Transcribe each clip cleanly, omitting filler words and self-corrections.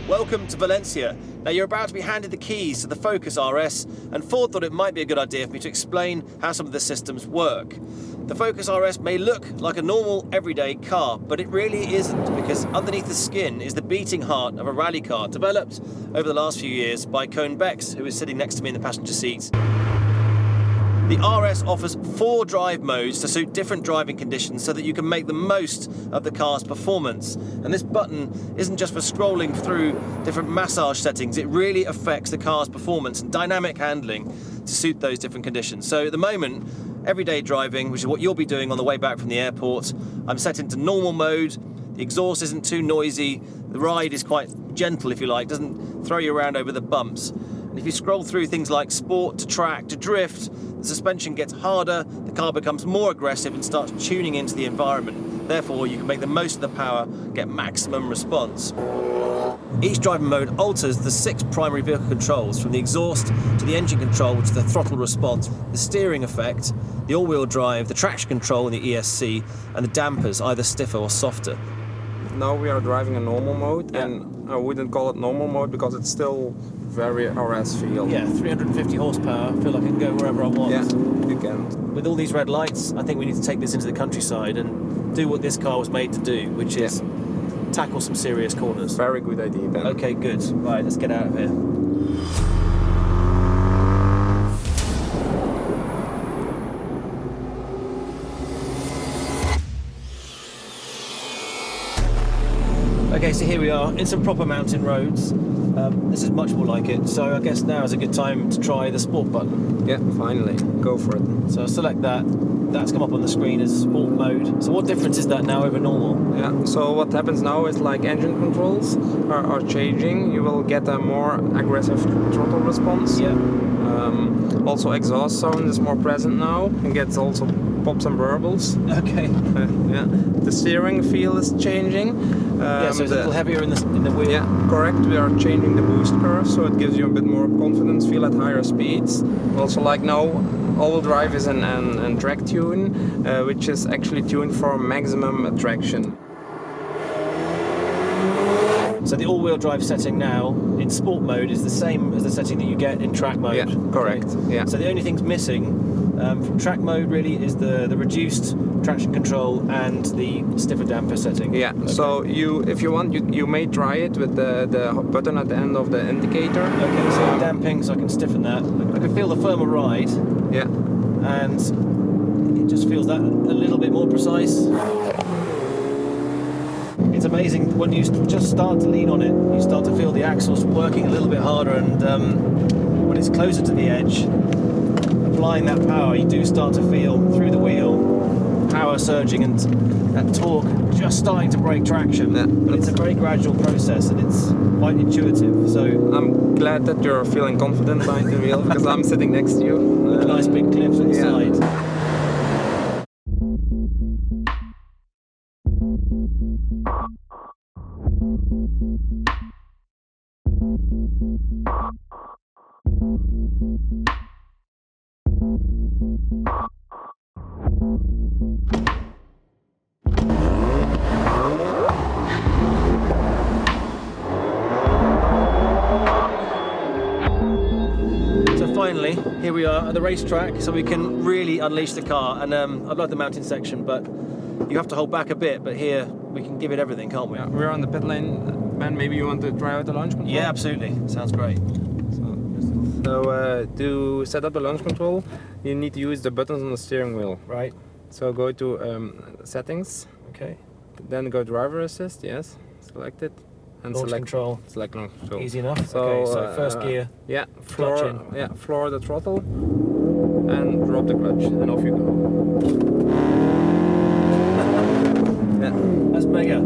Welcome to Valencia. Now you're about to be handed the keys to the Focus RS, and Ford thought it might be a good idea for me to explain how some of the systems work. The Focus RS may look like a normal everyday car, but it really isn't, because underneath the skin is the beating heart of a rally car developed over the last few years by Cone Bex, who is sitting next to me in the passenger seat. The RS offers 4 drive modes to suit different driving conditions so that you can make the most of the car's performance. And this button isn't just for scrolling through different massage settings, it really affects the car's performance and dynamic handling to suit those different conditions. So at the moment, everyday driving, which is what you'll be doing on the way back from the airport, I'm set into normal mode. The exhaust isn't too noisy, the ride is quite gentle if you like, doesn't throw you around over the bumps. And if you scroll through things like sport to track to drift, the suspension gets harder, the car becomes more aggressive and starts tuning into the environment. Therefore, you can make the most of the power, get maximum response. Each driving mode alters the 6 primary vehicle controls, from the exhaust to the engine control, which is the throttle response, the steering effect, the all-wheel drive, the traction control in the ESC, and the dampers, either stiffer or softer. Now we are driving a normal mode, and I wouldn't call it normal mode because it's still very RS feel. Yeah, 350 horsepower, I feel like I can go wherever I want. Yeah, you can. With all these red lights, I think we need to take this into the countryside and do what this car was made to do, which is tackle some serious corners. Very good idea, Ben. Okay, good. Right, let's get out of here. Okay, so here we are in some proper mountain roads. This is much more like it, so I guess now is a good time to try the sport button. Yeah, finally. Go for it. So I'll select that. That's come up on the screen as sport mode. So what difference is that now over normal? Yeah, so what happens now is like engine controls are changing. You will get a more aggressive throttle response. Yeah. Also exhaust sound is more present now. It gets also pops and burbles. Okay. Yeah. The steering feel is changing. Yeah, so it's a little heavier in the wheel. Yeah, correct. We are changing the boost curve, so it gives you a bit more confidence feel at higher speeds. Also, like now, all-wheel drive is an track tune, which is actually tuned for maximum traction. So the all-wheel drive setting now in sport mode is the same as the setting that you get in track mode. Yeah, correct. Okay. Yeah. So the only things missing from track mode really is the reduced traction control and the stiffer damper setting. Yeah. Okay. So if you want, you may try it with the button at the end of the indicator. Okay. So damping, so I can stiffen that. I can feel the firmer ride. Yeah. And it just feels that a little bit more precise. It's amazing when you just start to lean on it, you start to feel the axles working a little bit harder, and when it's closer to the edge, applying that power, you do start to feel through the wheel power surging and that torque just starting to break traction. Yeah, but it's a very gradual process and it's quite intuitive. So I'm glad that you're feeling confident behind the wheel because I'm sitting next to you. Nice big cliffs on the side. Finally, here we are at the racetrack, so we can really unleash the car. And I love the mountain section, but you have to hold back a bit. But here we can give it everything, can't we? Yeah, we're on the pit lane. Ben, maybe you want to try out the launch control? Yeah, absolutely. Sounds great. So to set up the launch control, you need to use the buttons on the steering wheel. Right. So go to settings. Okay. Then go driver assist. Yes. Select it. And launch control. Select launch control. Easy enough. So, okay, so first gear. Yeah, clutch in. Yeah, floor the throttle and drop the clutch, and off you go. Yeah. That's mega.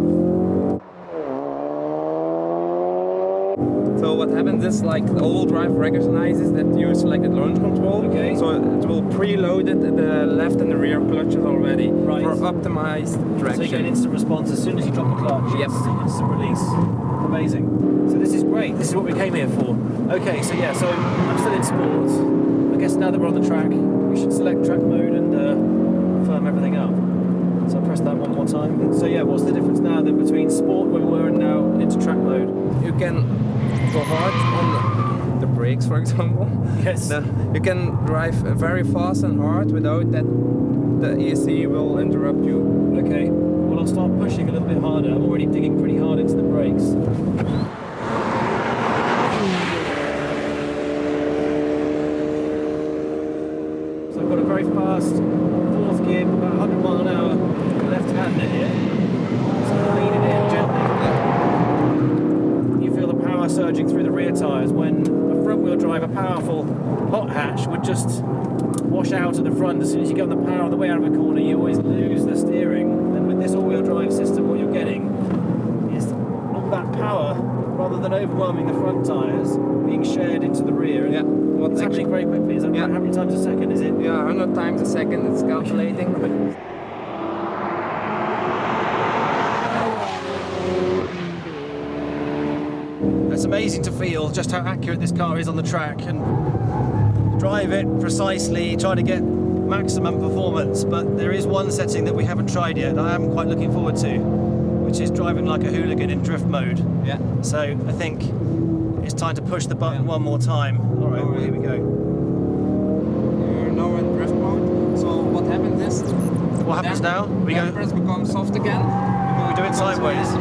So what happens is, like, the all-wheel drive recognizes that you selected launch control. Okay. So it will preload the left and the rear clutches already for optimized traction. So you get an instant response as soon as you drop the clutch. Yep. Instant release. Amazing. So this is great. This is what we came here for. Okay, so yeah, so I'm still in sports. I guess now that we're on the track, we should select track mode and firm everything up. So I'll press that one more time. So yeah, what's the difference now then between sport where we were and now into track mode. You can go hard on the brakes, for example. Yes. You can drive very fast and hard without that the ESC will interrupt you. Okay, well I'll start pushing a little bit harder. I'm already digging pretty hard into the brakes. So I've got a very fast fourth gear, about 100 mile an hour left-hander here. So I'm leaning in gently. You feel the power surging through the rear tyres when a front-wheel drive, a powerful hot hatch would just wash out at the front. As soon as you get on the power on the way out of a corner, you always lose the steering. And with this all-wheel drive system, what you're getting is all that power, rather than overwhelming the front tyres, being shared into the rear. And Yeah. it's happening very quickly. Is that Yeah. how many times a second is it? Yeah, 100 times a second it's calculating. It's amazing to feel just how accurate this car is on the track and drive it precisely, try to get maximum performance. But there is one setting that we haven't tried yet that I am quite looking forward to, which is driving like a hooligan in drift mode. Yeah. So I think it's time to push the button one more time. All right, well, here we go. You're now in drift mode. So what happens is... What happens now? We go. Dampers become soft again. We do it sideways.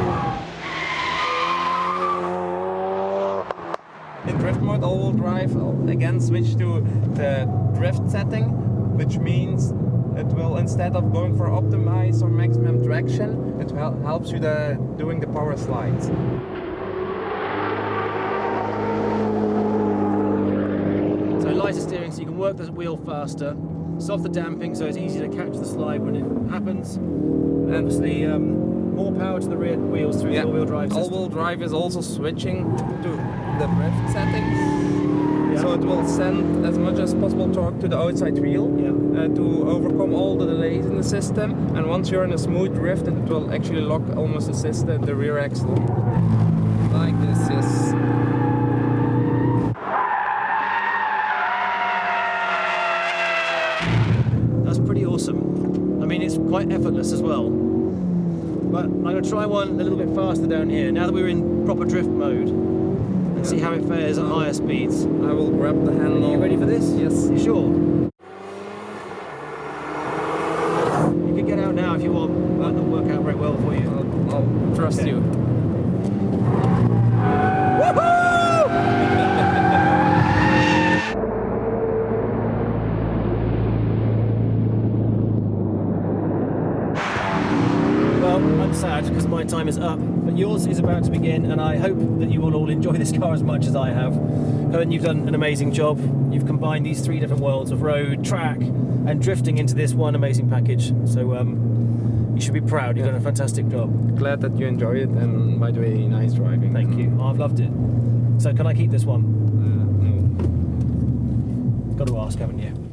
In drift mode, all-wheel drive will again switch to the drift setting, which means it will, instead of going for optimize or maximum traction, it helps you doing the power slides. So lighter steering, so you can work the wheel faster. Softer damping, so it's easy to catch the slide when it happens. And obviously, more power to the rear wheels through the all-wheel drive system. All-wheel drive is also switching to the drift settings. Yeah. So it will send as much as possible torque to the outside wheel to overcome all the delays in the system. And once you're in a smooth drift, it will actually lock almost assist the rear axle. Like this, yes. That's pretty awesome. I mean, it's quite effortless as well. But I'm going to try one a little bit faster down here, now that we're in proper drift mode, and see how it fares at higher speeds. I will grab the handle. Are you ready for this? Yes. You sure? You can get out now if you want, but it'll work out very well for you. I'll trust you. Well, I'm sad because my time is up, but yours is about to begin, and I hope that you will all enjoy this car as much as I have. Colin, you've done an amazing job. You've combined these three different worlds of road, track, and drifting into this one amazing package. So you should be proud. You've done a fantastic job. Glad that you enjoyed it, and by the way, nice driving. Thank you. I've loved it. So can I keep this one? No. Got to ask, haven't you?